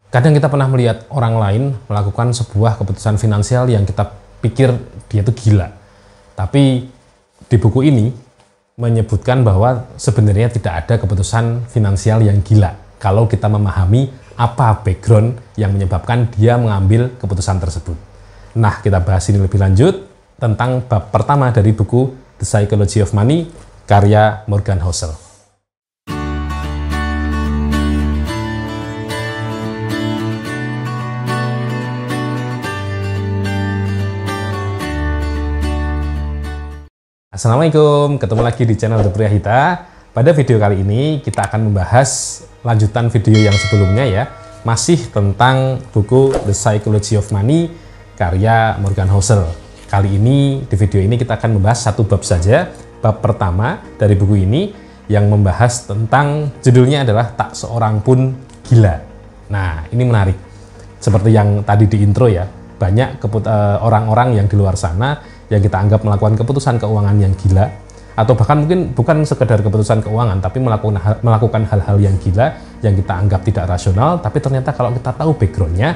Kadang kita pernah melihat orang lain melakukan sebuah keputusan finansial yang kita pikir dia itu gila. Tapi di buku ini menyebutkan bahwa sebenarnya tidak ada keputusan finansial yang gila kalau kita memahami apa background yang menyebabkan dia mengambil keputusan tersebut. Nah, kita bahas ini lebih lanjut tentang bab pertama dari buku The Psychology of Money karya Morgan Housel. Assalamualaikum, ketemu lagi di channel The Pria Hita. Pada video kali ini kita akan membahas lanjutan video yang sebelumnya ya, masih tentang buku The Psychology of Money karya Morgan Housel. Kali ini di video ini kita akan membahas satu bab saja, bab pertama dari buku ini yang membahas tentang judulnya adalah Tak Seorang Pun Gila. Nah, ini menarik. Seperti yang tadi di intro ya, banyak orang-orang yang di luar sana yang kita anggap melakukan keputusan keuangan yang gila, atau bahkan mungkin bukan sekedar keputusan keuangan, tapi melakukan hal-hal yang gila yang kita anggap tidak rasional, tapi ternyata kalau kita tahu backgroundnya,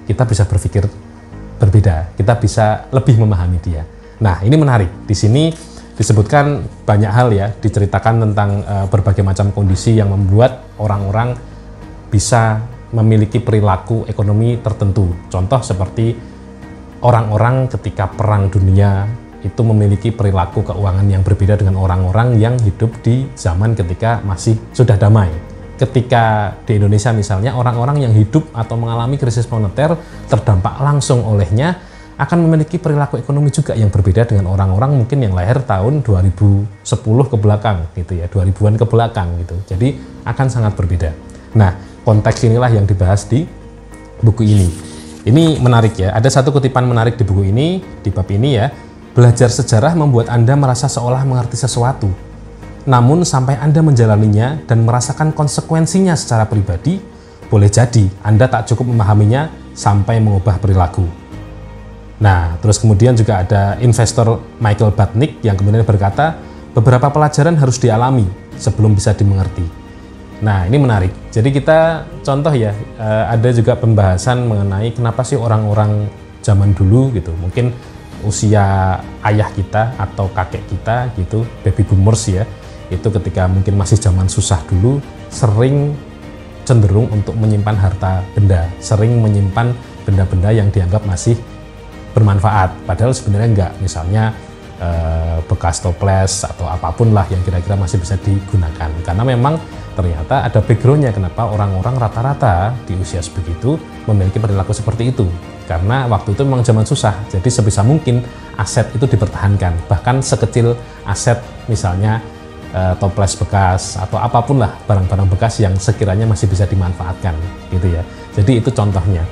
kita bisa berpikir berbeda, kita bisa lebih memahami dia. Nah, ini menarik. Di sini disebutkan banyak hal ya, diceritakan tentang berbagai macam kondisi yang membuat orang-orang bisa memiliki perilaku ekonomi tertentu. Contoh seperti orang-orang ketika perang dunia itu memiliki perilaku keuangan yang berbeda dengan orang-orang yang hidup di zaman ketika masih sudah damai. Ketika di Indonesia misalnya, orang-orang yang hidup atau mengalami krisis moneter terdampak langsung olehnya akan memiliki perilaku ekonomi juga yang berbeda dengan orang-orang mungkin yang lahir tahun 2010 ke belakang gitu ya, 2000-an ke belakang gitu. Jadi akan sangat berbeda. Nah, konteks inilah yang dibahas di buku ini. Ini menarik ya, ada satu kutipan menarik di buku ini, di bab ini ya. Belajar sejarah membuat Anda merasa seolah mengerti sesuatu. Namun sampai Anda menjalaninya dan merasakan konsekuensinya secara pribadi, boleh jadi Anda tak cukup memahaminya sampai mengubah perilaku. Nah, terus kemudian juga ada investor Michael Batnick yang kemudian berkata, beberapa pelajaran harus dialami sebelum bisa dimengerti. Nah, ini menarik. Jadi kita contoh ya, ada juga pembahasan mengenai kenapa sih orang-orang zaman dulu gitu, mungkin usia ayah kita atau kakek kita gitu, baby boomers ya, itu ketika mungkin masih zaman susah dulu, sering cenderung untuk menyimpan harta benda, sering menyimpan benda-benda yang dianggap masih bermanfaat, padahal sebenarnya enggak. Misalnya bekas toples atau apapun lah yang kira-kira masih bisa digunakan, karena memang ternyata ada backgroundnya kenapa orang-orang rata-rata di usia sebegitu memiliki perilaku seperti itu, karena waktu itu memang zaman susah, jadi sebisa mungkin aset itu dipertahankan, bahkan sekecil aset misalnya toples bekas atau apapun lah, barang-barang bekas yang sekiranya masih bisa dimanfaatkan gitu ya. Jadi itu contohnya,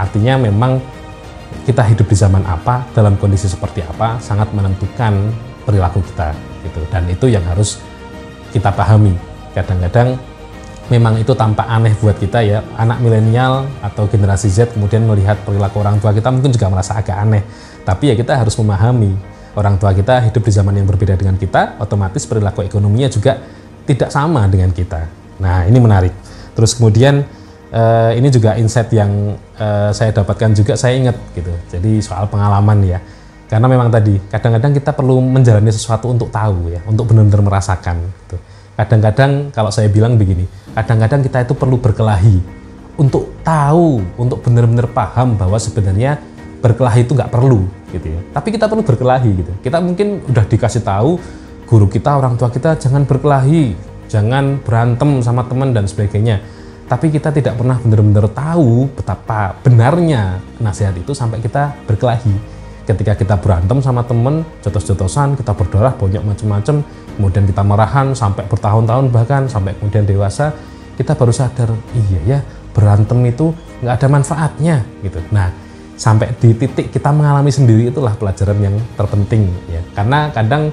artinya memang kita hidup di zaman apa, dalam kondisi seperti apa, sangat menentukan perilaku kita gitu. Dan itu yang harus kita pahami. Kadang-kadang memang itu tampak aneh buat kita ya, anak milenial atau generasi Z kemudian melihat perilaku orang tua kita mungkin juga merasa agak aneh. Tapi ya kita harus memahami, orang tua kita hidup di zaman yang berbeda dengan kita, otomatis perilaku ekonominya juga tidak sama dengan kita. Nah, ini menarik. Terus kemudian ini juga insight yang saya dapatkan juga, saya ingat gitu. Jadi soal pengalaman ya, karena memang tadi kadang-kadang kita perlu menjalani sesuatu untuk tahu ya, untuk benar-benar merasakan gitu. Kadang-kadang kalau saya bilang begini, kadang-kadang kita itu perlu berkelahi untuk tahu, untuk benar-benar paham bahwa sebenarnya berkelahi itu nggak perlu gitu ya, tapi kita perlu berkelahi gitu. Kita mungkin udah dikasih tahu guru kita, orang tua kita, jangan berkelahi, jangan berantem sama teman dan sebagainya. Tapi kita tidak pernah benar-benar tahu betapa benarnya nasihat itu sampai kita berkelahi. Ketika kita berantem sama temen, jotos-jotosan, kita berdarah, bonyok macam-macam, kemudian kita marahan sampai bertahun-tahun, bahkan sampai kemudian dewasa, kita baru sadar, iya ya, berantem itu nggak ada manfaatnya gitu. Nah, sampai di titik kita mengalami sendiri, itulah pelajaran yang terpenting ya. Karena kadang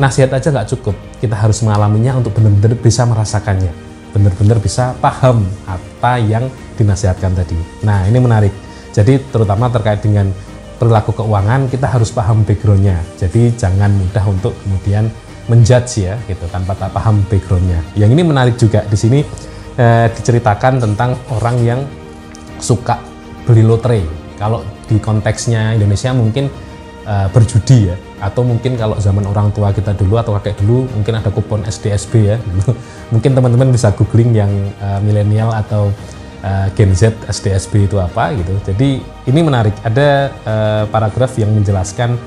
nasihat aja nggak cukup, kita harus mengalaminya untuk benar-benar bisa merasakannya, benar-benar bisa paham apa yang dinasihatkan tadi. Nah, ini menarik. Jadi terutama terkait dengan perilaku keuangan, kita harus paham backgroundnya. Jadi jangan mudah untuk kemudian menjudge ya gitu tanpa tak paham backgroundnya. Yang ini menarik juga, di sini diceritakan tentang orang yang suka beli lotre. Kalau di konteksnya Indonesia mungkin berjudi ya, atau mungkin kalau zaman orang tua kita dulu atau kakek dulu mungkin ada kupon SDSB ya. Mungkin teman-teman bisa googling yang milenial atau Gen Z SDSB itu apa gitu. Jadi ini menarik, ada paragraf yang menjelaskan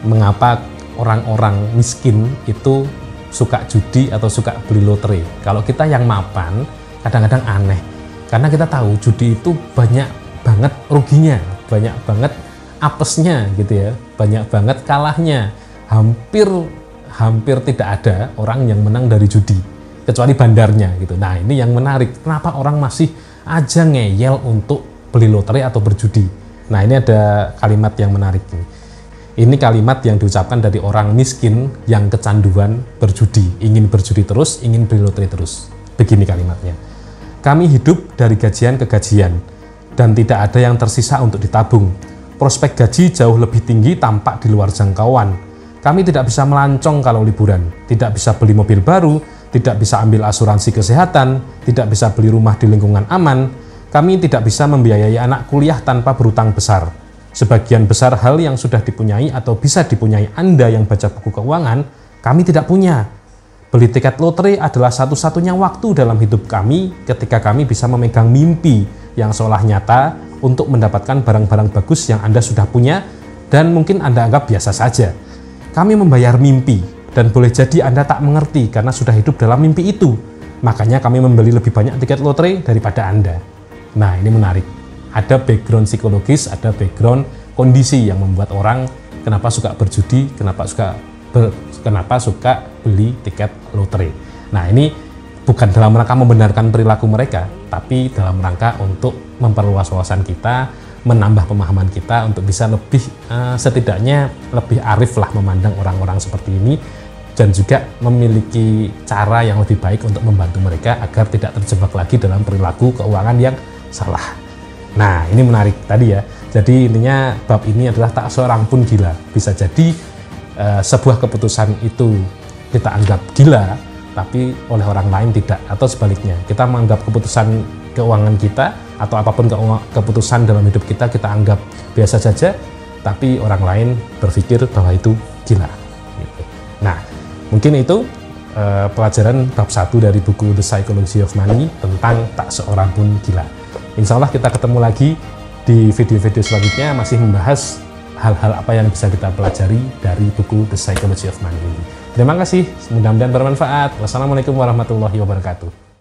mengapa orang-orang miskin itu suka judi atau suka beli lotre. Kalau kita yang mapan kadang-kadang aneh, karena kita tahu judi itu banyak banget ruginya, banyak banget apesnya gitu ya, banyak banget kalahnya. Hampir tidak ada orang yang menang dari judi kecuali bandarnya gitu. Nah, ini yang menarik, kenapa orang masih aja ngeyel untuk beli lotre atau berjudi. Nah, ini ada kalimat yang menarik nih. Ini kalimat yang diucapkan dari orang miskin yang kecanduan berjudi, ingin berjudi terus, ingin beli lotre terus. Begini kalimatnya: kami hidup dari gajian ke gajian dan tidak ada yang tersisa untuk ditabung. Prospek gaji jauh lebih tinggi tampak di luar jangkauan. Kami tidak bisa melancong kalau liburan, tidak bisa beli mobil baru, tidak bisa ambil asuransi kesehatan, tidak bisa beli rumah di lingkungan aman. Kami tidak bisa membiayai anak kuliah tanpa berutang besar. Sebagian besar hal yang sudah dipunyai atau bisa dipunyai Anda yang baca buku keuangan, kami tidak punya. Beli tiket lotre adalah satu-satunya waktu dalam hidup kami ketika kami bisa memegang mimpi yang seolah nyata untuk mendapatkan barang-barang bagus yang Anda sudah punya dan mungkin Anda anggap biasa saja. Kami membayar mimpi, dan boleh jadi Anda tak mengerti karena sudah hidup dalam mimpi itu. Makanya kami membeli lebih banyak tiket lotre daripada Anda. Nah, ini menarik. Ada background psikologis, ada background kondisi yang membuat orang kenapa suka berjudi, kenapa suka beli tiket lotre. Nah, ini bukan dalam rangka membenarkan perilaku mereka, tapi dalam rangka untuk memperluas wawasan kita, menambah pemahaman kita untuk bisa lebih setidaknya lebih arif lah memandang orang-orang seperti ini, dan juga memiliki cara yang lebih baik untuk membantu mereka agar tidak terjebak lagi dalam perilaku keuangan yang salah. Nah, ini menarik tadi ya. Jadi intinya bab ini adalah tak seorang pun gila. Bisa jadi sebuah keputusan itu kita anggap gila, tapi oleh orang lain tidak, atau sebaliknya kita menganggap keputusan keuangan kita atau apapun keputusan dalam hidup kita anggap biasa saja, tapi orang lain berpikir bahwa itu gila gitu. Nah, mungkin itu pelajaran bab 1 dari buku The Psychology of Money tentang tak seorang pun gila. Insya Allah kita ketemu lagi di video-video selanjutnya, masih membahas hal-hal apa yang bisa kita pelajari dari buku The Psychology of Money ini. Terima kasih, mudah-mudahan bermanfaat. Wassalamualaikum warahmatullahi wabarakatuh.